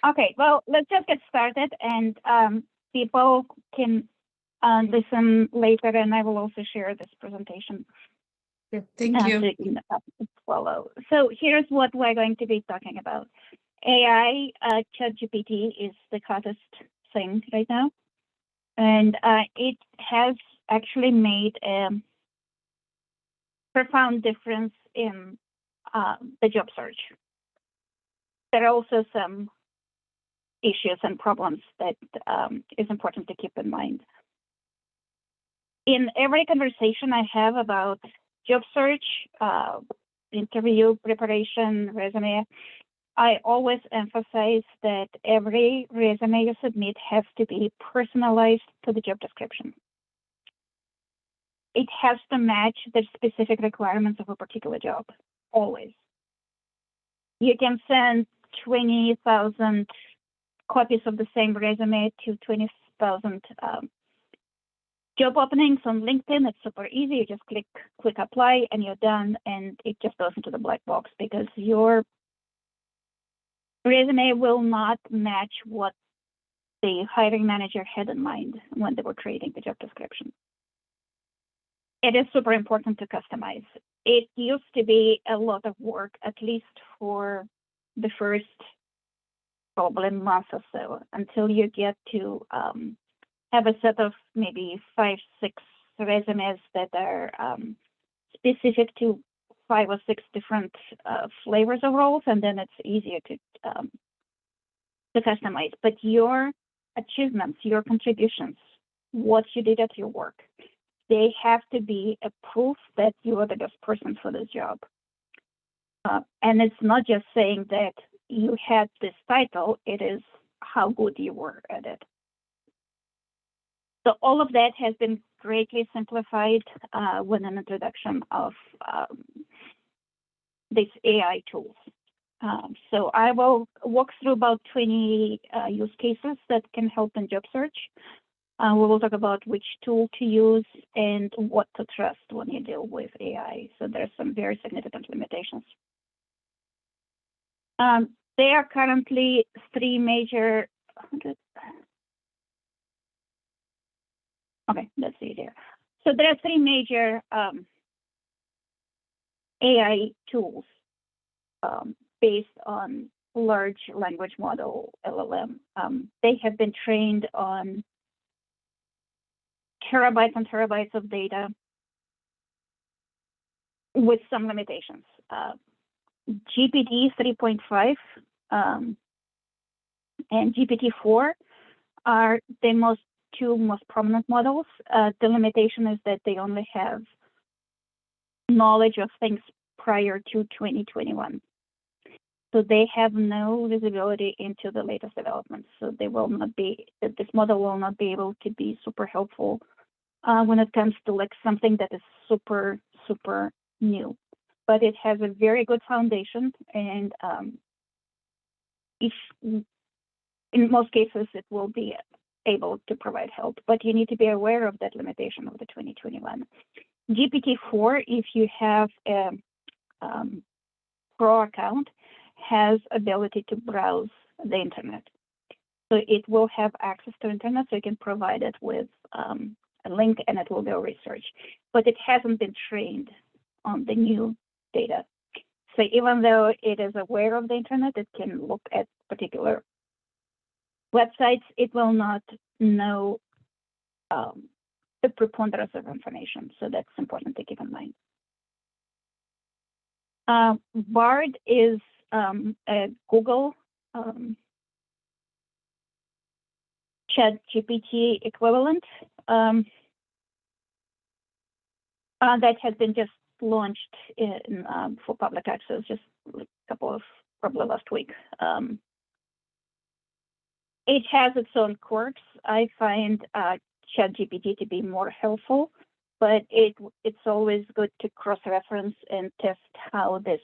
Okay, well, let's just get started, and people can listen later, and I will also share this presentation. Thank you. So you can follow. So here's what we're going to be talking about. AI, ChatGPT is the hottest thing right now, and it has actually made a profound difference in the job search. There are also some issues and problems that is important to keep in mind. In every conversation I have about job search, interview preparation, resume, I always emphasize that every resume you submit has to be personalized to the job description. It has to match the specific requirements of a particular job, always. You can send 20,000 copies of the same resume to 20,000 job openings on LinkedIn. It's super easy. You just click apply and you're done, and it just goes into the black box because your resume will not match what the hiring manager had in mind when they were creating the job description. It is super important to customize. It used to be a lot of work, at least for the first probably month or so, until you get to have a set of maybe 5, 6 resumes that are specific to 5 or 6 different flavors of roles, and then it's easier to customize. But your achievements, your contributions, what you did at your work, they have to be a proof that you are the best person for this job. And it's not just saying that you had this title, it is how good you were at it. So all of that has been greatly simplified with an introduction of these AI tools. So I will walk through about 20 use cases that can help in job search. We will talk about which tool to use and what to trust when you deal with AI. So there's some very significant limitations. There are currently 3 major. Okay, let's see there. So there are 3 major AI tools based on large language model, LLM. They have been trained on terabytes and terabytes of data with some limitations. GPT 3.5 and GPT-4 are the 2 most prominent models. The limitation is that they only have knowledge of things prior to 2021. So they have no visibility into the latest developments. So they will not be, this model will not be able to be super helpful when it comes to like something that is super, super new. But it has a very good foundation, and if in most cases it will be able to provide help, but you need to be aware of that limitation of the 2021. GPT-4, if you have a Pro account, has ability to browse the internet. So it will have access to internet, so you can provide it with a link and it will go research. But it hasn't been trained on the new data. So even though it is aware of the internet, it can look at particular websites, it will not know the preponderance of information. So that's important to keep in mind. Bard is a Google ChatGPT equivalent that has been just launched for public access just a couple of, probably last week. It has its own quirks. I find ChatGPT to be more helpful, but it's always good to cross-reference and test how this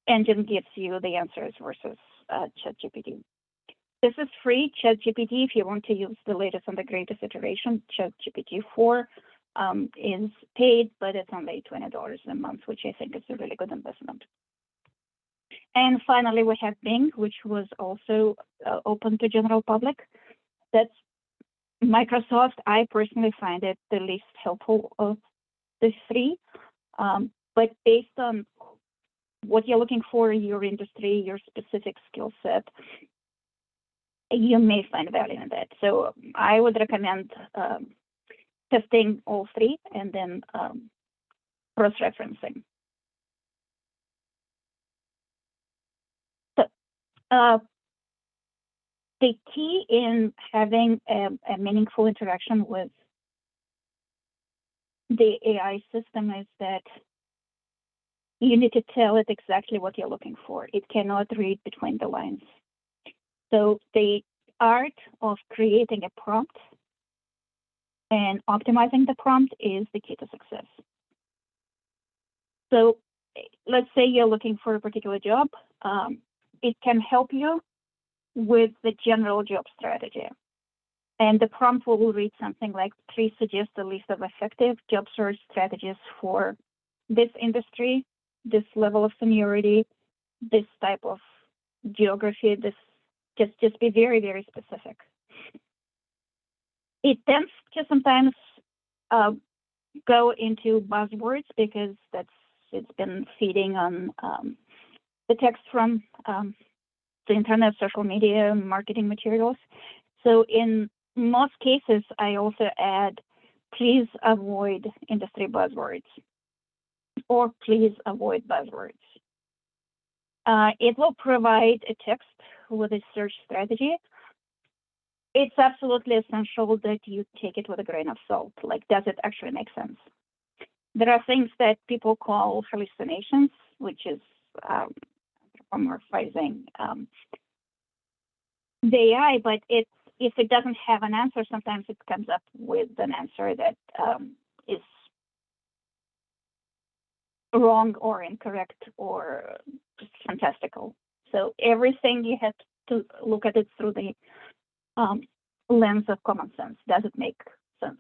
engine gives you the answers versus ChatGPT. This is free, ChatGPT, if you want to use the latest and the greatest iteration, ChatGPT 4 is paid, but it's only $20 a month, which I think is a really good investment. And finally, we have Bing, which was also open to general public. That's Microsoft. I personally find it the least helpful of the three, but based on what you're looking for, your industry, your specific skill set, you may find value in that. So I would recommend testing all three and then cross-referencing. So the key in having a meaningful interaction with the AI system is that you need to tell it exactly what you're looking for. It cannot read between the lines. So the art of creating a prompt and optimizing the prompt is the key to success. So let's say you're looking for a particular job. It can help you with the general job strategy. And the prompt will read something like, please suggest a list of effective job search strategies for this industry, this level of seniority, this type of geography, this just be very, very specific. It tends to sometimes go into buzzwords because it's been feeding on the text from the internet, social media, marketing materials. So in most cases, I also add, please avoid industry buzzwords or please avoid buzzwords. It will provide a text with a search strategy. It's absolutely essential that you take it with a grain of salt. Like, does it actually make sense? There are things that people call hallucinations, which is anthropomorphizing the AI, but if it doesn't have an answer, sometimes it comes up with an answer that is wrong or incorrect or just fantastical. So everything you have to look at it through the lens of common sense. Does it make sense?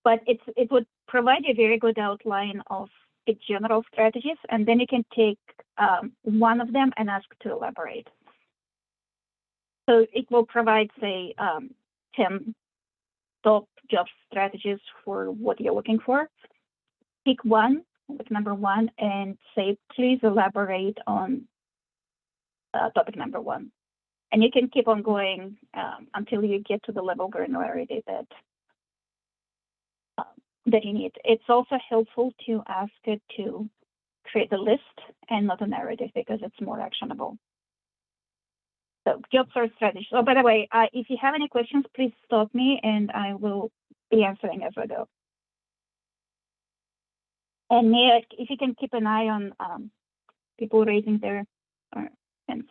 But it would provide a very good outline of the general strategies, and then you can take one of them and ask to elaborate. So it will provide, say, 10 top job strategies for what you're looking for. Pick one, like number one, and say, please elaborate on topic number one. And you can keep on going until you get to the level of granularity that you need. It's also helpful to ask it to create a list and not a narrative because it's more actionable. So job search strategy. So by the way, if you have any questions, please stop me and I will be answering as I go. And Nick, if you can keep an eye on people raising their hands.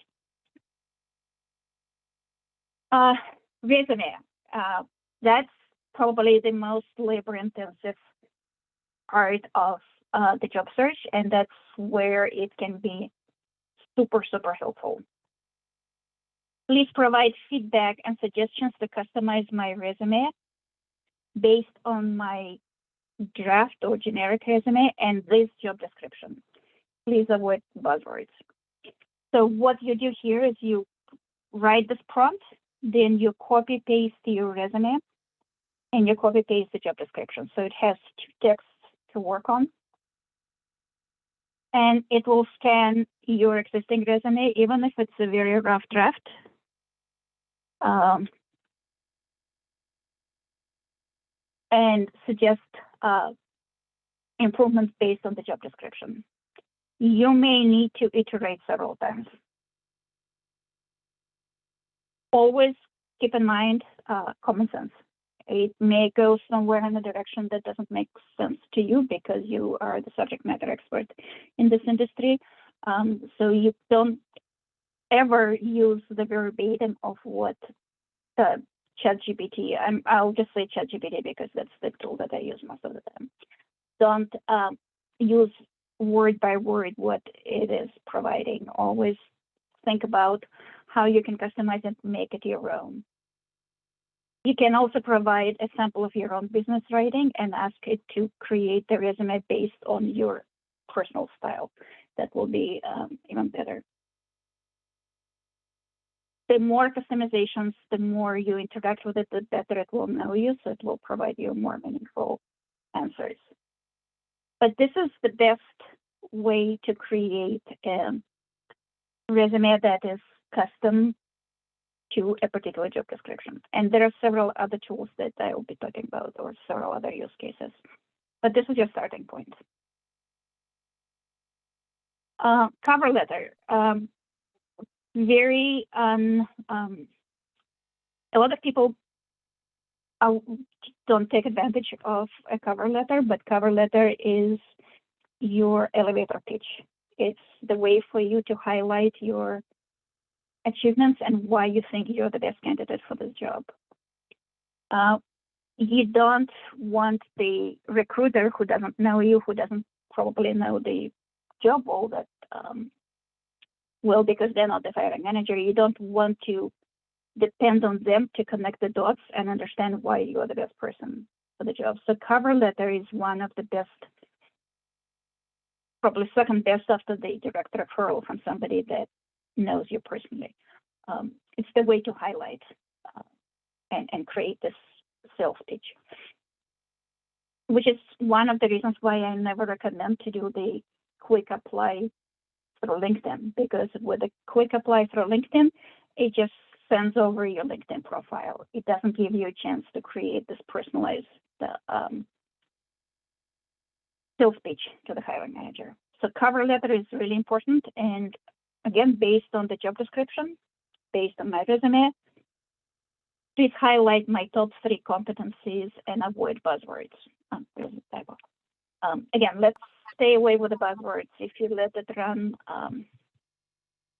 Resume. That's probably the most labor-intensive part of the job search, and that's where it can be super, super helpful. Please provide feedback and suggestions to customize my resume based on my draft or generic resume and this job description. Please avoid buzzwords. So what you do here is you write this prompt, then you copy paste your resume, and you copy paste the job description. So it has two texts to work on. And it will scan your existing resume, even if it's a very rough draft. And suggest improvements based on the job description. You may need to iterate several times. Always keep in mind common sense. It may go somewhere in a direction that doesn't make sense to you because you are the subject matter expert in this industry. So you don't ever use the verbatim of what ChatGPT, I'll just say ChatGPT because that's the tool that I use most of the time. Don't use word by word what it is providing. Always think about how you can customize and make it your own. You can also provide a sample of your own business writing and ask it to create the resume based on your personal style. That will be even better. The more customizations, the more you interact with it, the better it will know you, so it will provide you more meaningful answers. But this is the best way to create a resume that is custom to a particular job description. And there are several other tools that I will be talking about, or several other use cases. But this is your starting point. Cover letter. A lot of people don't take advantage of a cover letter, but cover letter is your elevator pitch. It's the way for you to highlight your achievements and why you think you're the best candidate for this job. You don't want the recruiter who doesn't know you, who doesn't probably know the job role that well, because they're not the hiring manager, you don't want to depend on them to connect the dots and understand why you are the best person for the job. So cover letter is one of the best, probably second best after the direct referral from somebody that knows you personally. It's the way to highlight and create this sales pitch, which is one of the reasons why I never recommend to do the quick apply through LinkedIn, because with a quick apply through LinkedIn, it just sends over your LinkedIn profile. It doesn't give you a chance to create this personalized sales pitch to the hiring manager. So cover letter is really important. And again, based on the job description, based on my resume, please highlight my top 3 competencies and avoid buzzwords. Again, let's stay away with the buzzwords. If you let it run,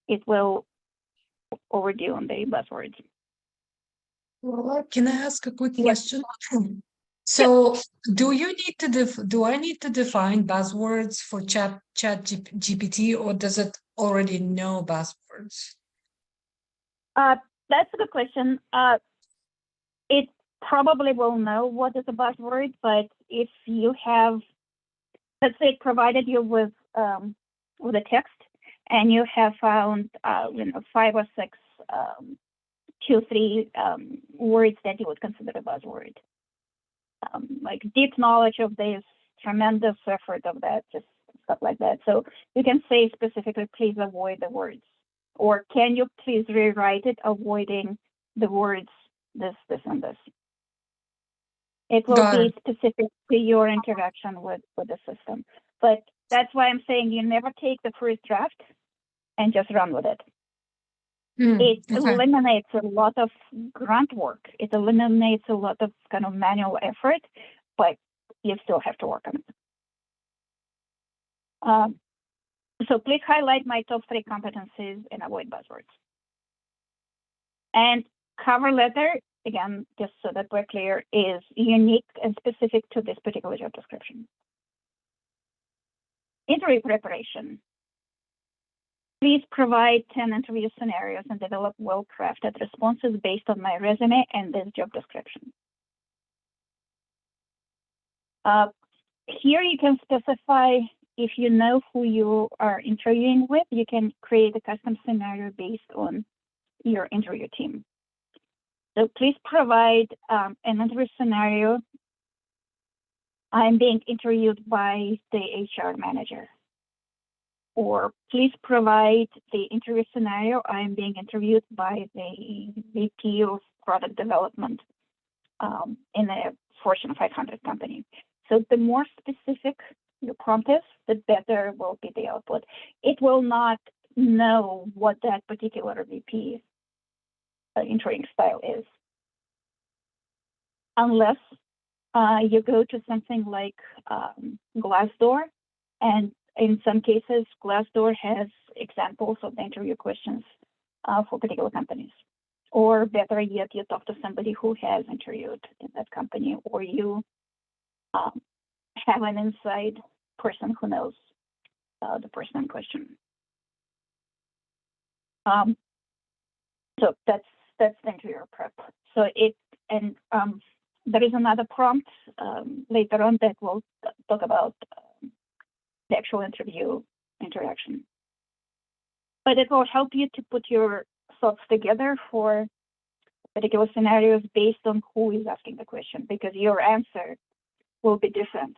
it will overdo on the buzzwords. Well, can I ask a quick question? So, do I need to define buzzwords for Chat GPT, or does it already know buzzwords? That's a good question. It probably will know what is a buzzword, but if you have, let's say, it provided you with a text, and you have found 5 or 6, 2, 3 words that you would consider a buzzword, like deep knowledge of this, tremendous effort of that, just stuff like that. So you can say specifically, please avoid the words, or can you please rewrite it, avoiding the words this, and this. It will be specific to your interaction with the system. But that's why I'm saying you never take the first draft and just run with it. It eliminates a lot of grunt work. It eliminates a lot of kind of manual effort, but you still have to work on it. So please highlight my top 3 competencies and avoid buzzwords. And cover letter, again, just so that we're clear, is unique and specific to this particular job description. Interview preparation. Please provide 10 interview scenarios and develop well-crafted responses based on my resume and this job description. Here you can specify, if you know who you are interviewing with, you can create a custom scenario based on your interview team. So please provide an interview scenario. I'm being interviewed by the HR manager. Or please provide the interview scenario. I'm being interviewed by the VP of product development in a Fortune 500 company. So the more specific your prompt is, the better will be the output. It will not know what that particular VP interviewing style is, unless you go to something like Glassdoor, and in some cases, Glassdoor has examples of the interview questions for particular companies. Or better yet, you talk to somebody who has interviewed in that company, or you have an inside person who knows the person in question. So that's the interview prep. So it And there is another prompt later on that will talk about the actual interview interaction. But it will help you to put your thoughts together for particular scenarios based on who is asking the question, because your answer will be different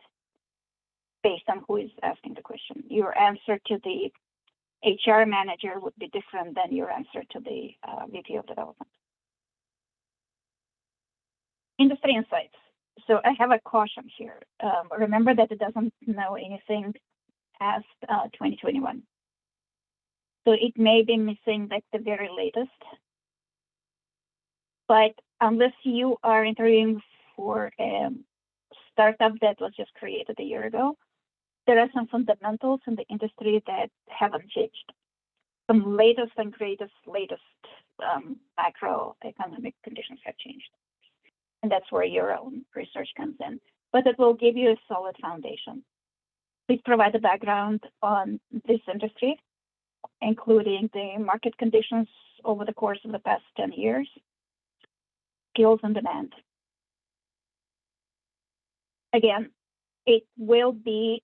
based on who is asking the question. Your answer to the HR manager would be different than your answer to the VP of development. Industry insights. So I have a caution here. Remember that it doesn't know anything past 2021. So it may be missing like the very latest. But unless you are interviewing for a startup that was just created a year ago, there are some fundamentals in the industry that haven't changed. Some latest and greatest macroeconomic conditions have changed. And that's where your own research comes in. But it will give you a solid foundation. Please provide a background on this industry, including the market conditions over the course of the past 10 years, skills and demand. Again, it will be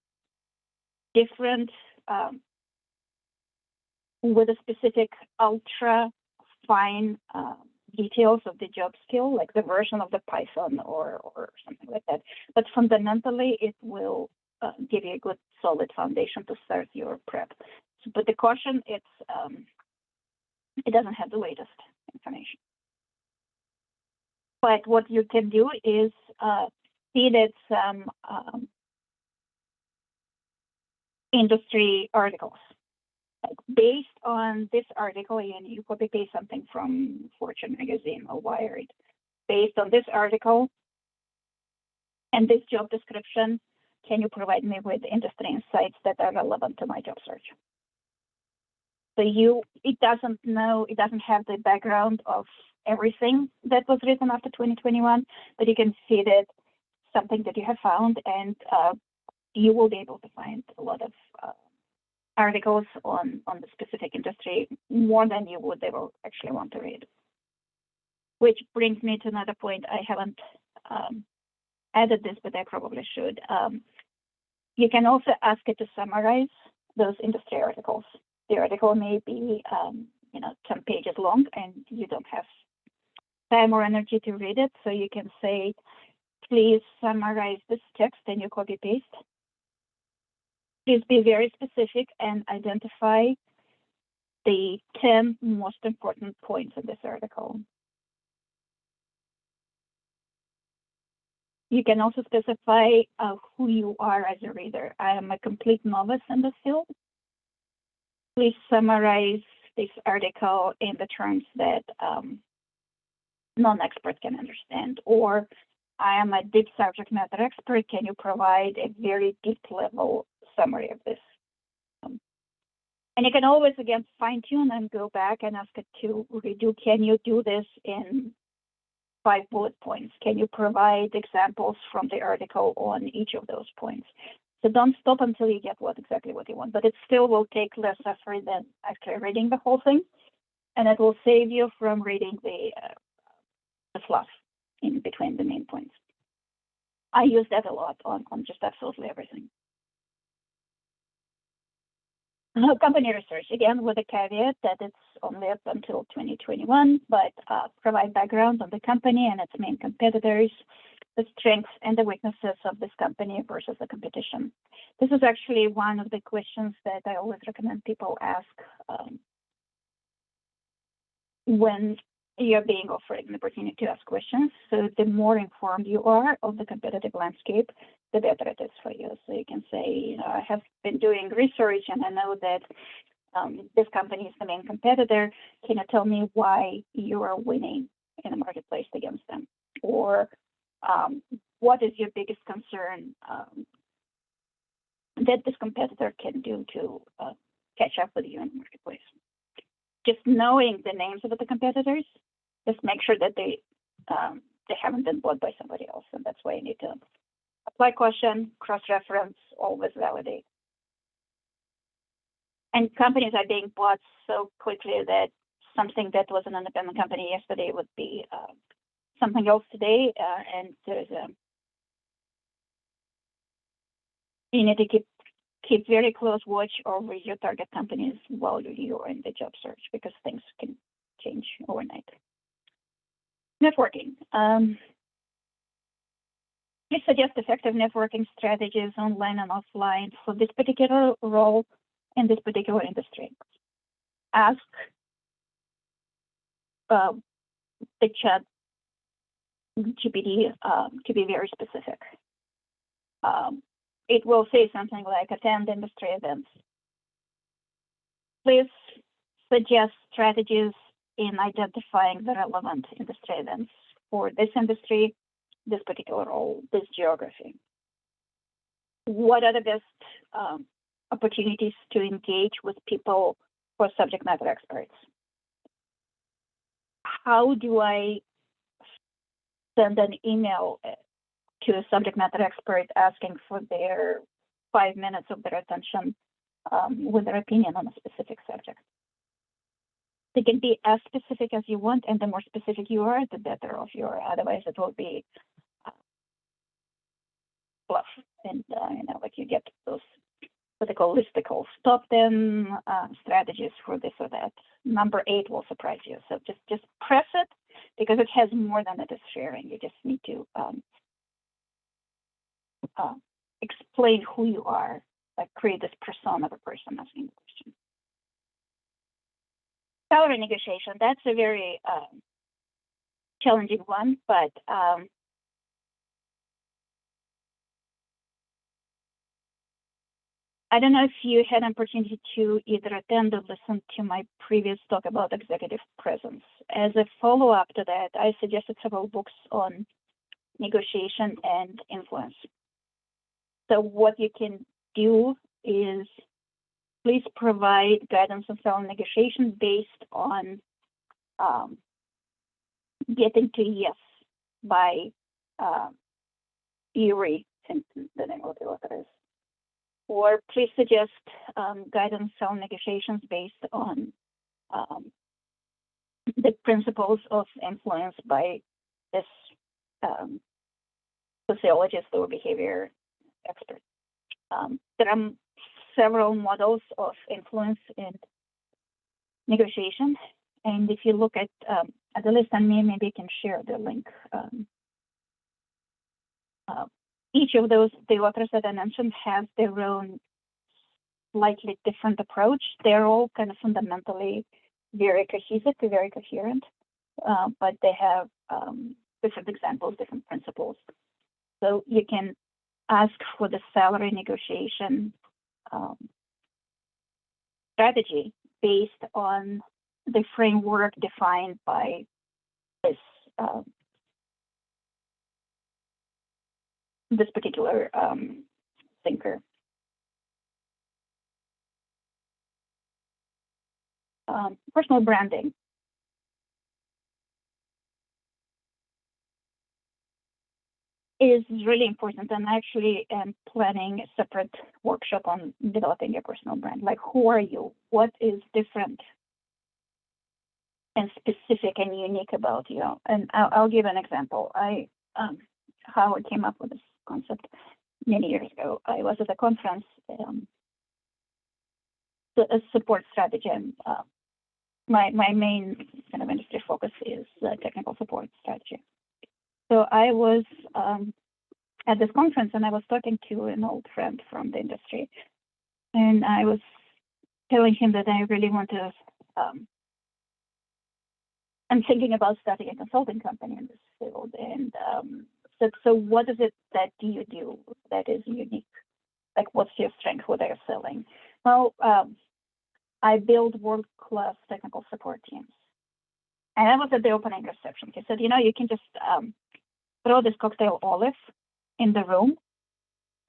different with a specific ultra fine details of the job skill, like the version of the Python or something like that. But fundamentally, it will give you a good solid foundation to start your prep. So, but the caution, it doesn't have the latest information. But what you can do is see that some industry articles. Like based on this article, and you copy paste something from Fortune magazine or Wired. Based on this article and this job description, can you provide me with industry insights that are relevant to my job search? So it doesn't have the background of everything that was written after 2021, but you can see that something that you have found, and you will be able to find a lot of articles on the specific industry, more than you would ever actually want to read. Which brings me to another point. I haven't added this, but I probably should. You can also ask it to summarize those industry articles. The article may be 10 pages long, and you don't have time or energy to read it, so you can say, please summarize this text, and you copy paste. Please be very specific and identify the 10 most important points in this article. You can also specify who you are as a reader. I am a complete novice in this field. Please summarize this article in the terms that non-expert can understand. Or, I am a deep subject matter expert. Can you provide a very deep level summary of this? And you can always, again, fine tune and go back and ask it to redo. Can you do this in 5 bullet points? Can you provide examples from the article on each of those points? So don't stop until you get exactly what you want, but it still will take less effort than actually reading the whole thing. And it will save you from reading the fluff in between the main points. I use that a lot on just absolutely everything. Company research, again, with a caveat that it's only up until 2021, but provide background on the company and its main competitors, the strengths and the weaknesses of this company versus the competition. This is actually one of the questions that I always recommend people ask when you're being offered an opportunity to ask questions. So the more informed you are of the competitive landscape, the better it is for you. So you can say, I have been doing research and I know that this company is the main competitor. Can you tell me why you are winning in the marketplace against them? Or what is your biggest concern that this competitor can do to catch up with you in the marketplace? Just knowing the names of the competitors, just make sure that they haven't been bought by somebody else, and that's why you need to apply question, cross-reference, always validate. And companies are being bought so quickly that something that was an independent company yesterday would be something else today, and there's you need to keep very close watch over your target companies while you're in the job search, because things can change overnight. Networking. Please suggest effective networking strategies online and offline for this particular role in this particular industry. Ask the chat GPT to be very specific. It will say something like attend industry events. Please suggest strategies in identifying the relevant industry events for this industry, this particular role, this geography. What are the best opportunities to engage with people who are subject matter experts? How do I send an email to a subject matter expert asking for their 5 minutes of their attention with their opinion on a specific subject? They can be as specific as you want, and the more specific you are, the better off you are. Otherwise, it will be fluff, and like you get those what they call listicles. Top 10 strategies for this or that. Number 8 will surprise you. So just press it, because it has more than it is sharing. You just need to explain who you are, like create this persona of a person asking the question. Salary negotiation, that's a very challenging one, but I don't know if you had an opportunity to either attend or listen to my previous talk about executive presence. As a follow-up to that, I suggested several books on negotiation and influence. So what you can do is please provide guidance on salary negotiation based on getting to yes by Uri, I think the name of the author is. Or please suggest guidance on negotiations based on the principles of influence by this sociologist or behavior expert. There are several models of influence in negotiation, and if you look at the list, and maybe I can share the link. Each of those, the authors that I mentioned, have their own slightly different approach. They're all kind of fundamentally very cohesive, very coherent, but they have different examples, different principles. So you can ask for the salary negotiation strategy based on the framework defined by this this particular thinker. Personal branding. Is really important, and I actually am planning a separate workshop on developing your personal brand. Like, who are you? What is different and specific and unique about you? And I'll give an example. How I came up with this concept many years ago. I was at a conference, a support strategy, and my main kind of industry focus is technical support strategy. So I was at this conference, and I was talking to an old friend from the industry, and I was telling him that I really want to. I'm thinking about starting a consulting company in this field, and so what is it that you do that is unique? Like, what's your strength? What are you selling? Well, I build world-class technical support teams. And I was at the opening reception. He said, you can just throw this cocktail olive in the room,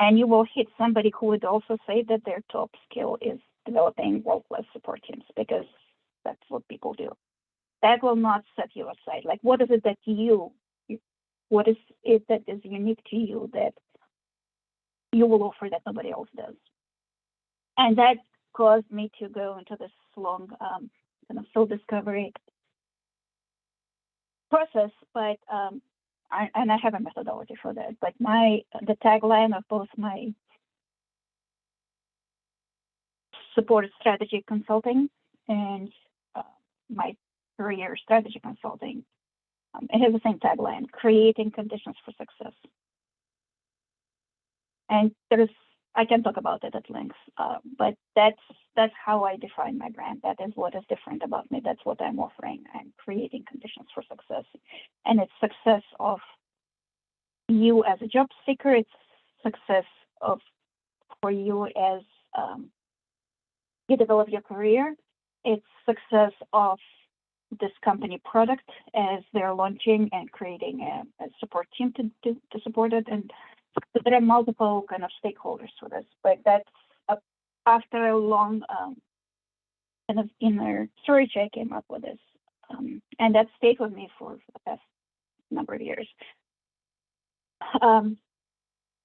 and you will hit somebody who would also say that their top skill is developing world-class support teams, because that's what people do. That will not set you aside. Like, what is it that what is it that is unique to you that you will offer that nobody else does? And that caused me to go into this long kind of soul discovery process, but I have a methodology for that. But the tagline of both my support strategy consulting and my career strategy consulting, it has the same tagline: creating conditions for success. And I can talk about it at length, but that's how I define my brand. That is what is different about me. That's what I'm offering. I'm creating conditions for success, and it's success of you as a job seeker. It's success for you as you develop your career. It's success of this company product as they're launching and creating a support team to support it. And so there are multiple kind of stakeholders for this, but that's after a long kind of inner search, I came up with this, and that stayed with me for the past number of years.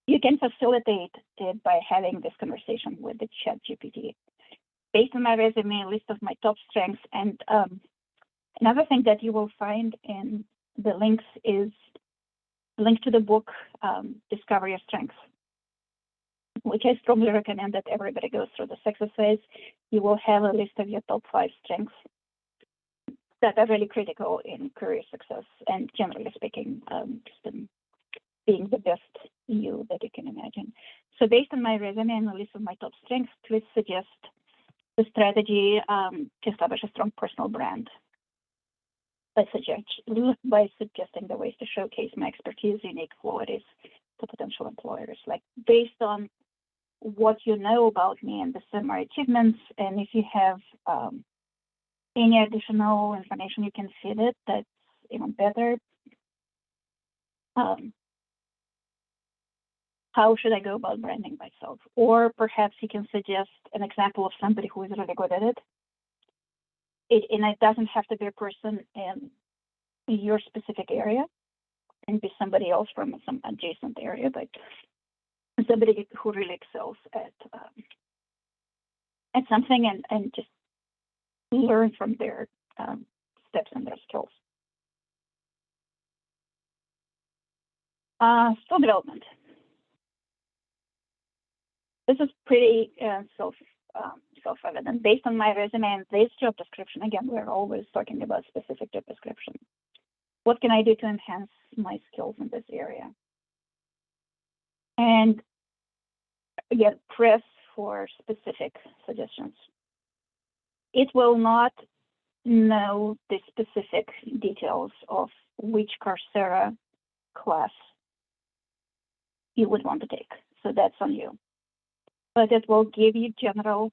You can facilitate it by having this conversation with the ChatGPT. Based on my resume, a list of my top strengths, and another thing that you will find in the links is a link to the book, Discover Your Strengths, which I strongly recommend that everybody goes through this exercise. You will have a list of your top 5 strengths that are really critical in career success and, generally speaking, just in being the best you that you can imagine. So based on my resume and a list of my top strengths, please suggest the strategy to establish a strong personal brand by suggesting the ways to showcase my expertise, unique qualities to potential employers, like based on what you know about me and the my achievements. And if you have any additional information you can feed it, that's even better. How should I go about branding myself? Or perhaps you can suggest an example of somebody who is really good at it. And it doesn't have to be a person in your specific area, and be somebody else from some adjacent area, but somebody who really excels at something, and just learn from their steps and their skills. Skill development. This is pretty self-evident. Based on my resume and this job description, again, we're always talking about specific job description. What can I do to enhance my skills in this area? And again, press for specific suggestions. It will not know the specific details of which Coursera class you would want to take. So that's on you. But it will give you general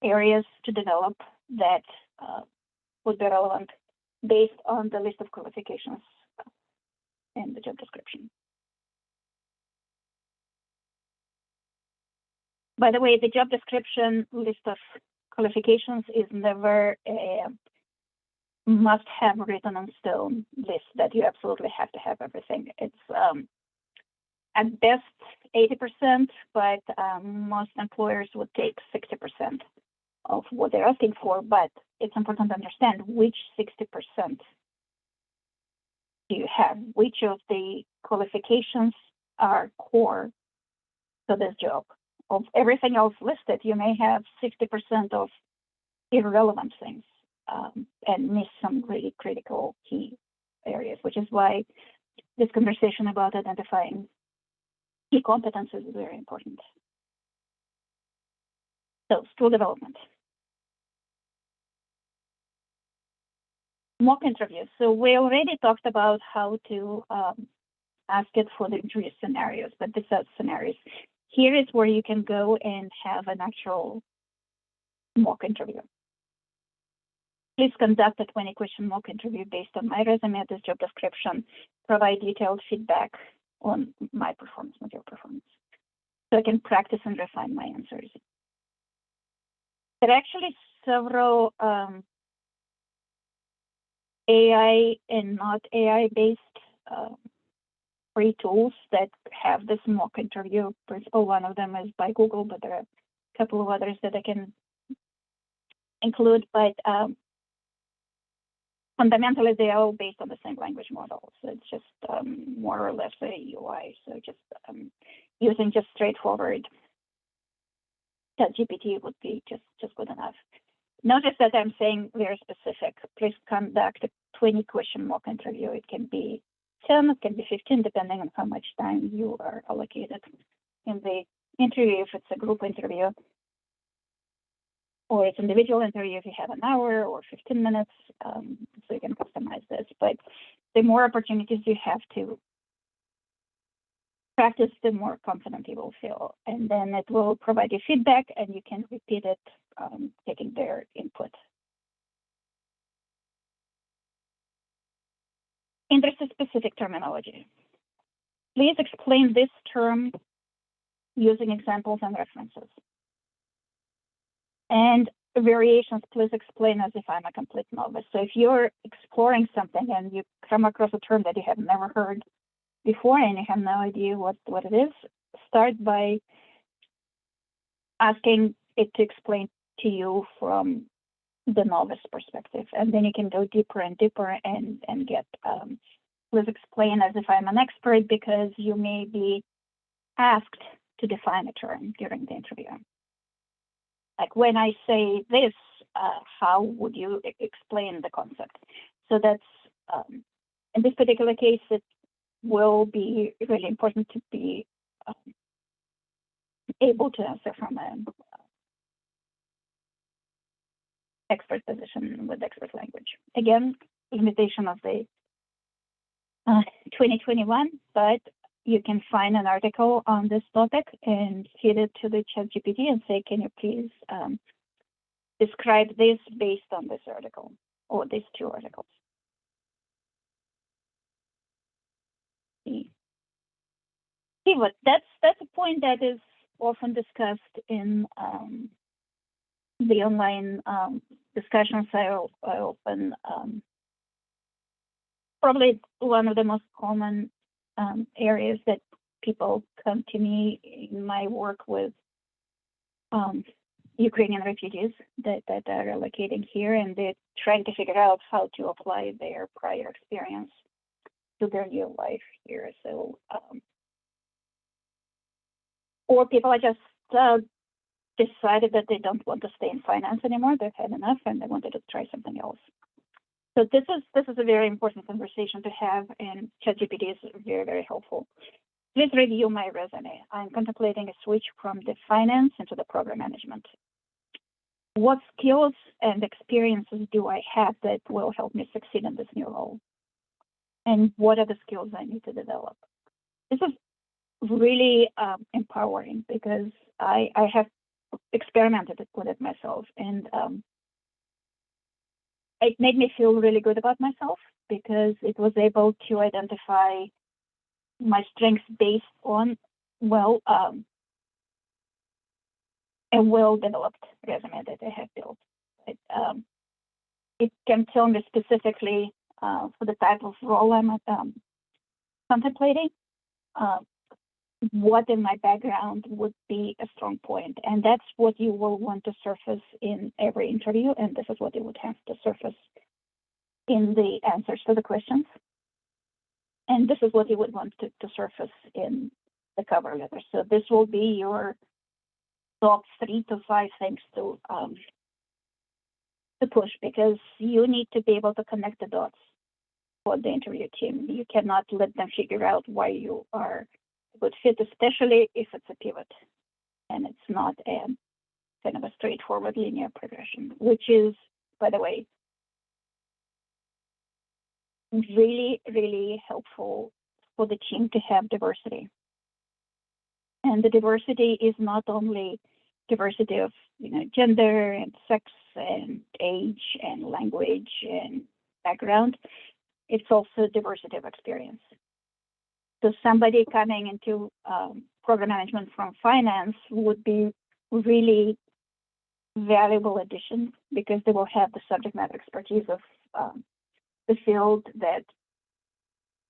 areas to develop that would be relevant based on the list of qualifications in the job description. By the way, the job description list of qualifications is never a must-have written on stone list that you absolutely have to have everything. It's at best 80%, but most employers would take 60% of what they're asking for. But it's important to understand which 60% do you have, which of the qualifications are core to this job. Of everything else listed, you may have 60% of irrelevant things and miss some really critical key areas, which is why this conversation about identifying key competencies is very important. So, skill development. Mock interviews. So we already talked about how to ask it for the interview scenarios, but these are scenarios. Here is where you can go and have an actual mock interview. Please conduct a 20-question mock interview based on my resume, this job description, provide detailed feedback on my performance, not your performance, so I can practice and refine my answers. There are actually several AI and not AI-based free tools that have this mock interview principle. One of them is by Google, but there are a couple of others that I can include. But fundamentally, they are all based on the same language model. So it's just more or less a UI. So just using just straightforward ChatGPT would be just good enough. Notice that I'm saying very specific. Please conduct a 20-question mock interview. It can be 10, it can be 15, depending on how much time you are allocated in the interview, if it's a group interview, or it's individual interview if you have an hour or 15 minutes, so you can customize this. But the more opportunities you have to practice, the more confident you will feel. And then it will provide you feedback and you can repeat it, taking their input. Industry-specific terminology. Please explain this term using examples and references. And variations, please explain as if I'm a complete novice. So if you're exploring something and you come across a term that you have never heard before and you have no idea what it is, start by asking it to explain to you from the novice perspective. And then you can go deeper and deeper and get, please explain as if I'm an expert, because you may be asked to define a term during the interview. Like when I say this, how would you explain the concept? So that's, in this particular case, it will be really important to be able to answer from an expert position with expert language. Again, limitation of the 2021, but you can find an article on this topic and feed it to the ChatGPT and say, can you please describe this based on this article or these two articles. Pivot, that's a point that is often discussed in the online discussions I open. Probably one of the most common areas that people come to me in my work with Ukrainian refugees that are relocating here, and they're trying to figure out how to apply their prior experience to their new life here. So, or people are just decided that they don't want to stay in finance anymore. They've had enough and they wanted to try something else. So this is a very important conversation to have, and ChatGPT is very, very helpful. Please review my resume. I'm contemplating a switch from the finance into the program management. What skills and experiences do I have that will help me succeed in this new role? And what are the skills I need to develop? This is really empowering, because I have experimented with it myself, and it made me feel really good about myself, because it was able to identify my strengths based on, well, a well-developed resume that I have built. It can tell me specifically for the type of role I'm contemplating, what in my background would be a strong point. And that's what you will want to surface in every interview. And this is what you would have to surface in the answers to the questions. And this is what you would want to surface in the cover letter. So this will be your top 3 to 5 things to push, because you need to be able to connect the dots for the interview team. You cannot let them figure out why you are a good fit, especially if it's a pivot and it's not a kind of a straightforward linear progression, which is, by the way, really, really helpful for the team to have diversity. And the diversity is not only diversity of, gender and sex and age and language and background. It's also diversity of experience. So somebody coming into program management from finance would be really valuable addition, because they will have the subject matter expertise of the field that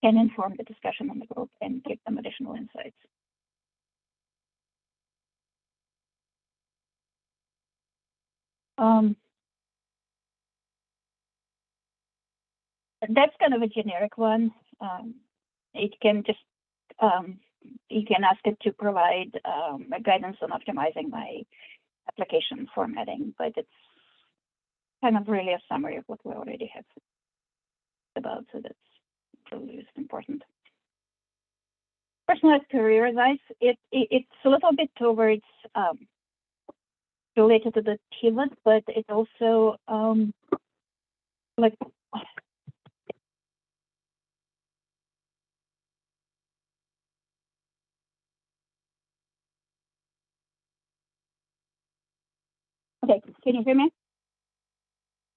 can inform the discussion in the group and give them additional insights. That's kind of a generic one. It can just you can ask it to provide a guidance on optimizing my application formatting, but it's kind of really a summary of what we already have about, so that's probably just important. Personalized career advice, it's a little bit towards related to the pivot, but it's also like okay, can you hear me?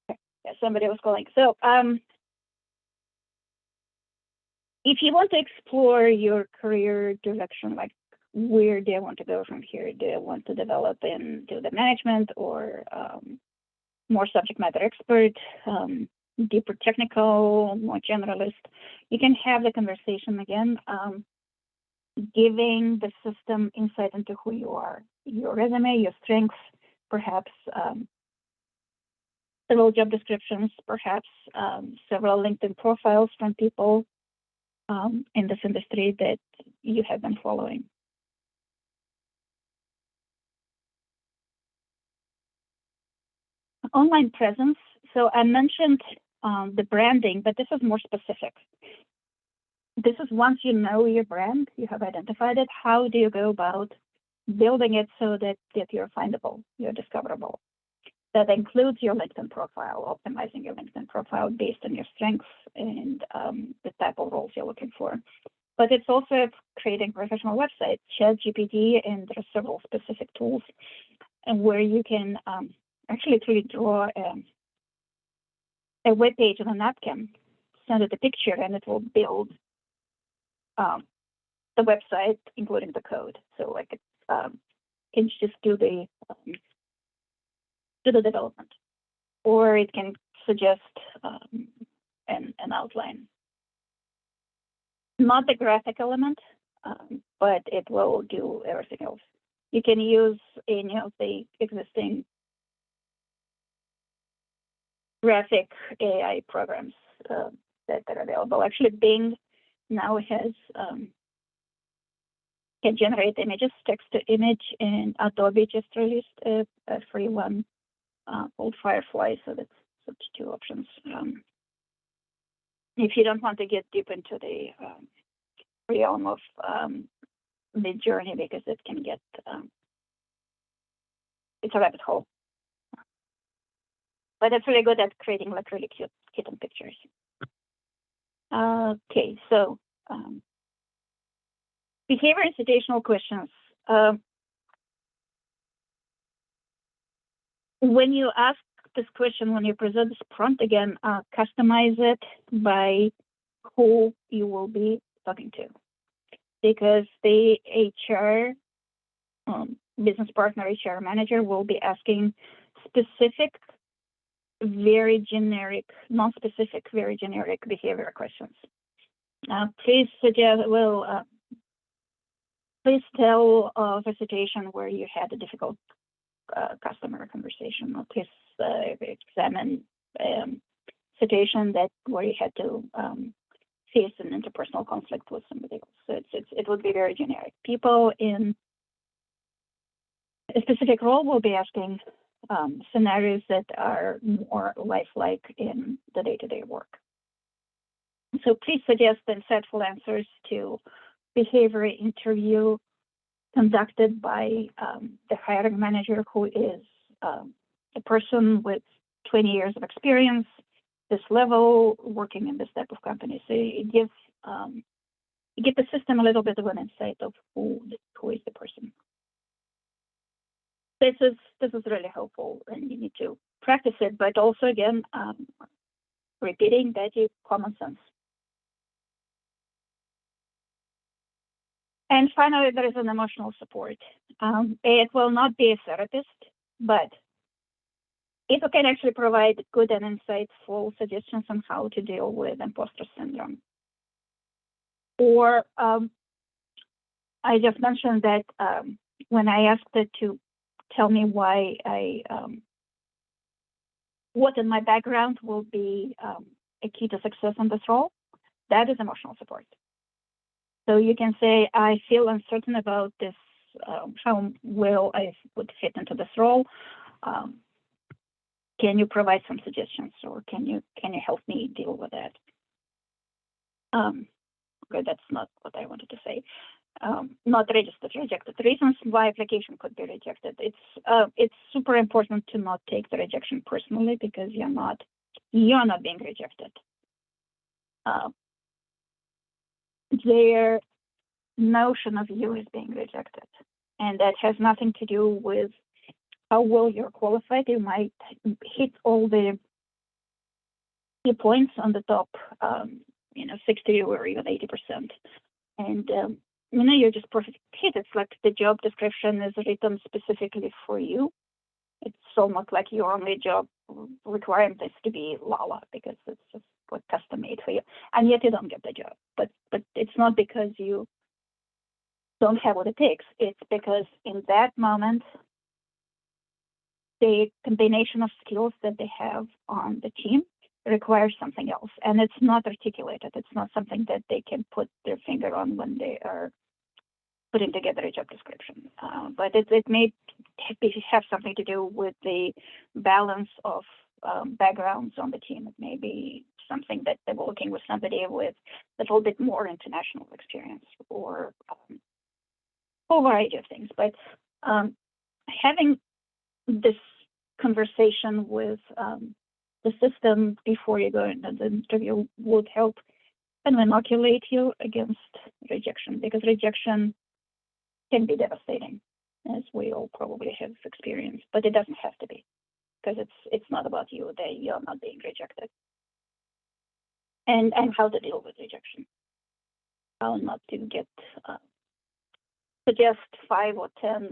Okay. Yeah, somebody was calling. So if you want to explore your career direction, like where do you want to go from here? Do you want to develop into the management or more subject matter expert, deeper technical, more generalist? You can have the conversation again, giving the system insight into who you are, your resume, your strengths, perhaps several job descriptions, perhaps several LinkedIn profiles from people in this industry that you have been following. Online presence. So I mentioned the branding, but this is more specific. This is once you know your brand, you have identified it, how do you go about building it so that you're findable, you're discoverable? That includes your LinkedIn profile, optimizing your LinkedIn profile based on your strengths and the type of roles you're looking for. But it's also creating professional websites, ChatGPT, and there are several specific tools and where you can actually truly draw a web page on a napkin, send it a picture, and it will build the website, including the code. So like it can just do the development, or it can suggest an outline. Not the graphic element, but it will do everything else. You can use any of the existing graphic AI programs that are available. Actually, Bing now has can generate images, text to image, and Adobe just released a free one called Firefly. So that's such two options. If you don't want to get deep into the realm of Midjourney, because it can get it's a rabbit hole. But it's really good at creating like really cute kitten pictures. Okay, so behavior and situational questions. When you ask this question, when you present this prompt again, customize it by who you will be talking to, because the HR business partner, HR manager will be asking specific, very generic, non-specific, very generic behavior questions. Please suggest, please tell of a situation where you had a difficult customer conversation, or please examine situation where you had to face an interpersonal conflict with somebody else. So it would be very generic. People in a specific role will be asking scenarios that are more lifelike in the day-to-day work. So please suggest insightful answers to behavior interview conducted by the hiring manager, who is a person with 20 years of experience, this level, working in this type of company. So it gives the system a little bit of an insight of who is the person. This is really helpful, and you need to practice it, but also again, repeating that is common sense. And finally, there is an emotional support. It will not be a therapist, but it can actually provide good and insightful suggestions on how to deal with imposter syndrome. Or I just mentioned that when I asked it to tell me why what in my background will be a key to success in this role, that is emotional support. So you can say, I feel uncertain about this, how well I would fit into this role. Can you provide some suggestions, or can you help me deal with that? Okay, that's not what I wanted to say. Not registered, rejected. Reasons why application could be rejected. It's super important to not take the rejection personally, because you're not being rejected. Their notion of you is being rejected, and that has nothing to do with how well you're qualified. You might hit all the key points on the top, 60 or even 80%, and you're just perfect fit. It's like the job description is written specifically for you. It's almost like your only job requirement is to be Lala, because it's just like custom made for you, and yet you don't get the job. But it's not because you don't have what it takes. It's because in that moment, the combination of skills that they have on the team requires something else, and it's not articulated. It's not something that they can put their finger on when they are putting together a job description. But it may have something to do with the balance of backgrounds on the team. It may be something that they were looking with somebody with a little bit more international experience, or a whole variety of things. But having this conversation with the system before you go into the interview would help and inoculate you against rejection, because rejection can be devastating, as we all probably have experienced, but it doesn't have to be, because it's not about you, that you're not being rejected. And how to deal with rejection. How not to get suggest 5 or 10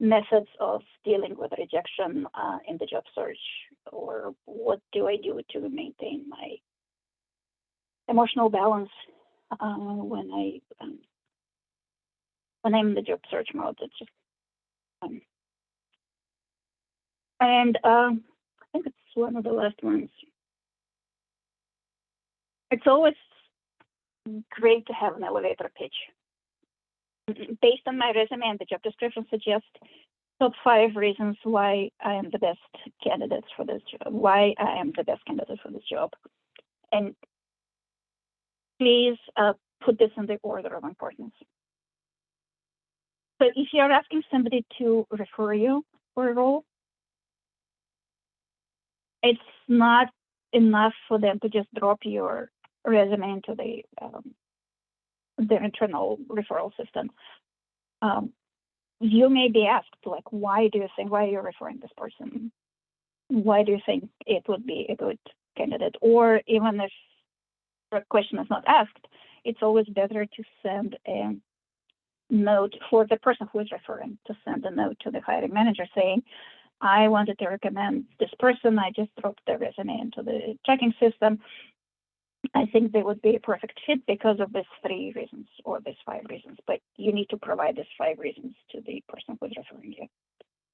methods of dealing with rejection in the job search, or what do I do to maintain my emotional balance when I'm in the job search mode. It's just and I think it's one of the last ones. It's always great to have an elevator pitch. Based on my resume and the job description suggests top 5 reasons why I am the best candidate for this job, And please put this in the order of importance. So if you're asking somebody to refer you for a role, it's not enough for them to just drop your resume into their internal referral system. You may be asked, like, why are you referring this person? Why do you think it would be a good candidate? Or even if the question is not asked, it's always better to send a note for the person who is referring, to send a note to the hiring manager saying, I wanted to recommend this person. I just dropped their resume into the tracking system. I think they would be a perfect fit because of these 3 reasons or these 5 reasons, but you need to provide these 5 reasons to the person who's referring you.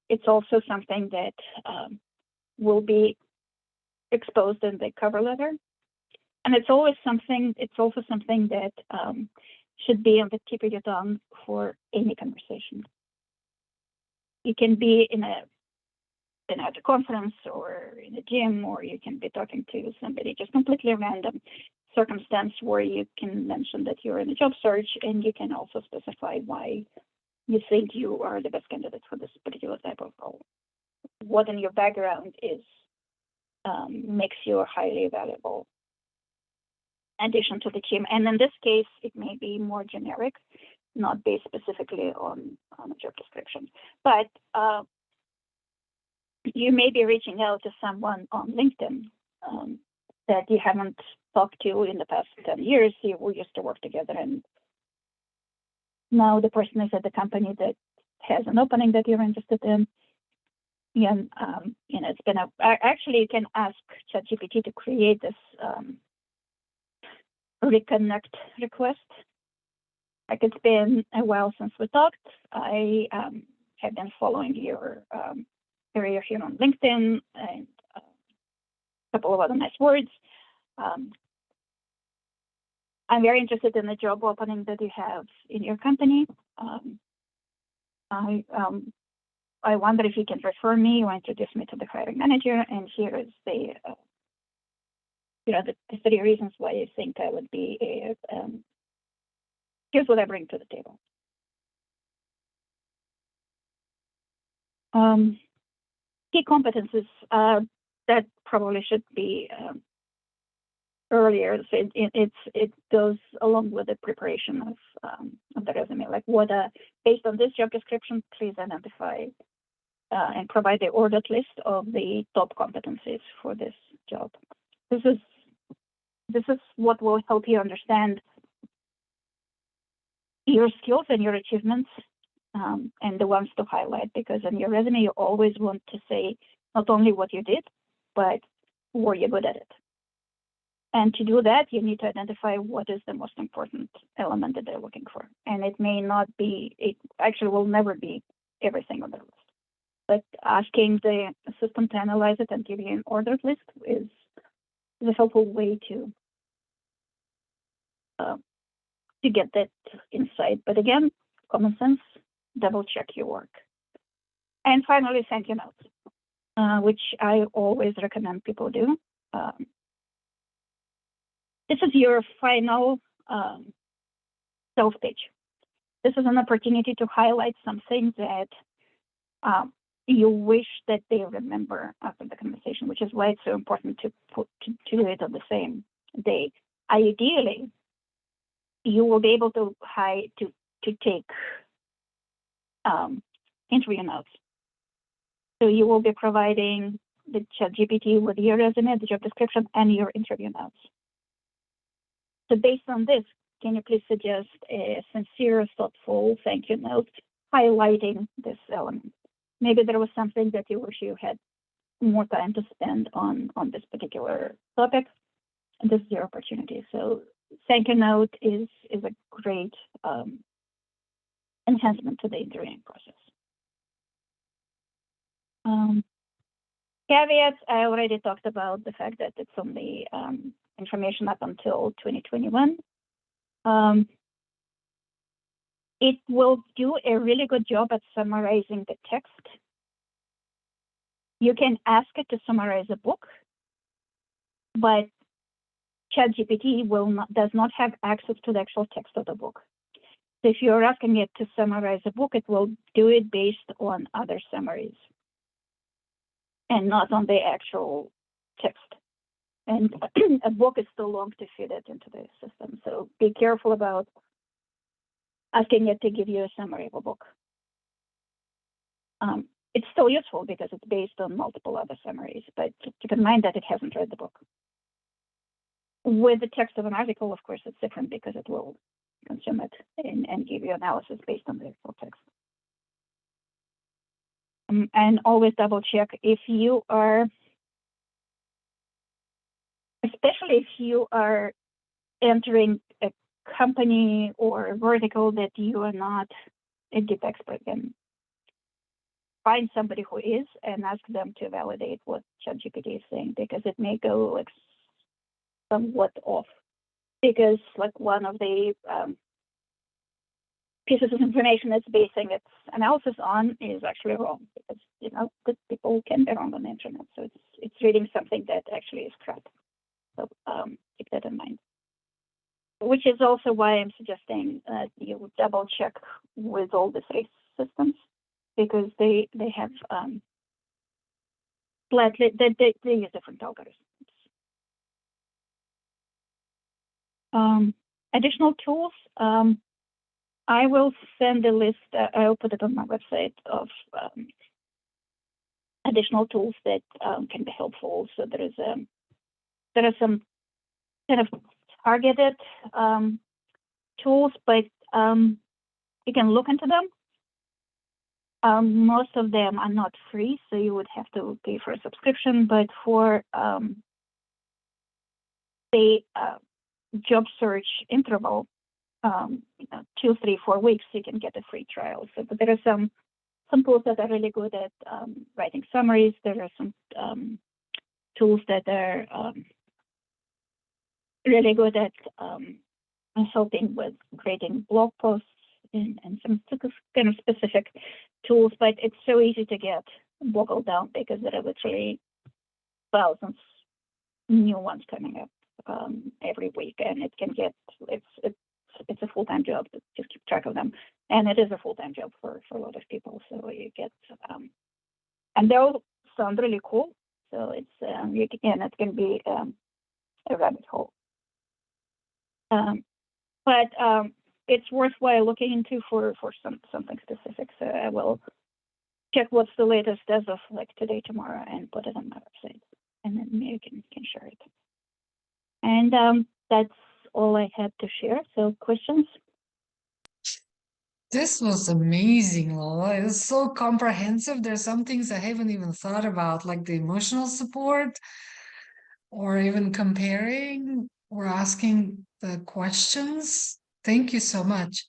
It's also something that will be exposed in the cover letter. And it's also something that should be on the tip of your tongue for any conversation. You can be at a conference or in a gym, or you can be talking to somebody, just completely random circumstance where you can mention that you're in a job search, and you can also specify why you think you are the best candidate for this particular type of role. What in your background makes you a highly valuable addition to the team. And in this case, it may be more generic, not based specifically on a job description. But you may be reaching out to someone on LinkedIn that you haven't talked to in the past 10 years. We used to work together, and now the person is at the company that has an opening that you're interested in. And it's been actually, you can ask ChatGPT to create this reconnect request. Like, it's been a while since we talked. I have been following your career here on LinkedIn, and couple of other nice words. I'm very interested in the job opening that you have in your company. I wonder if you can refer me or introduce me to the hiring manager. And here is the, the 3 reasons why I think I would be here's what I bring to the table. Key competencies, that probably should be earlier. So it goes along with the preparation of the resume. Like based on this job description, please identify and provide the ordered list of the top competencies for this job. This is what will help you understand your skills and your achievements, and the ones to highlight, because in your resume you always want to say not only what you did, but were you good at it. And to do that, you need to identify what is the most important element that they're looking for. And it may not be, it actually will never be everything on the list. But asking the system to analyze it and give you an ordered list is a helpful way to get that insight. But again, common sense, double check your work. And finally, thank you notes, which I always recommend people do. This is your final self-pitch. This is an opportunity to highlight something that you wish that they remember after the conversation, which is why it's so important to do it on the same day. Ideally, you will be able to take interview notes. So you will be providing the ChatGPT with your resume, the job description, and your interview notes. So based on this, can you please suggest a sincere, thoughtful thank you note highlighting this element? Maybe there was something that you wish you had more time to spend on this particular topic, and this is your opportunity. So thank you note is a great enhancement to the interviewing process. Caveats, I already talked about the fact that it's only information up until 2021. It will do a really good job at summarizing the text. You can ask it to summarize a book, but ChatGPT does not have access to the actual text of the book. So if you're asking it to summarize a book, it will do it based on other summaries and not on the actual text. And a book is too long to fit it into the system. So be careful about asking it to give you a summary of a book. It's still useful because it's based on multiple other summaries, but keep in mind that it hasn't read the book. With the text of an article, of course, it's different because it will consume it and give you analysis based on the actual text. And always double check if you are, especially if you are entering a company or a vertical that you are not a deep expert in. Find somebody who is and ask them to validate what ChatGPT is saying, because it may go like somewhat off. Because like one of the pieces of information it's basing its analysis on is actually wrong, because good people can be wrong on the internet. So it's reading something that actually is crap. So keep that in mind. Which is also why I'm suggesting that you double check with all the 3 systems, because they have slightly they use different algorithms. Additional tools. I will send a list. I'll put it on my website of additional tools that can be helpful. So there are some kind of targeted tools, but you can look into them. Most of them are not free, so you would have to pay for a subscription. But for the job search interval, 2, 3, 4 weeks, you can get a free trial. So, but there are some tools that are really good at writing summaries. There are some tools that are really good at helping with creating blog posts and some kind of specific tools, but it's so easy to get boggled down because there are literally thousands new ones coming up every week, and it can get it's a full-time job to just keep track of them, and it is a full-time job for a lot of people. So you get and they all sound really cool. So it's it can be a rabbit hole. But it's worthwhile looking into for something specific. So I will check what's the latest as of like today, tomorrow, and put it on my website, and then you can share it. And that's all I had to share. So questions? This was amazing, Lola. It's so comprehensive. There's some things I haven't even thought about, like the emotional support, or even comparing or asking the questions. Thank you so much.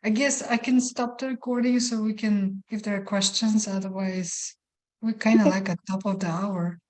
I guess I can stop the recording so we can, if there are questions, otherwise we're kind of Okay. like at top of the hour.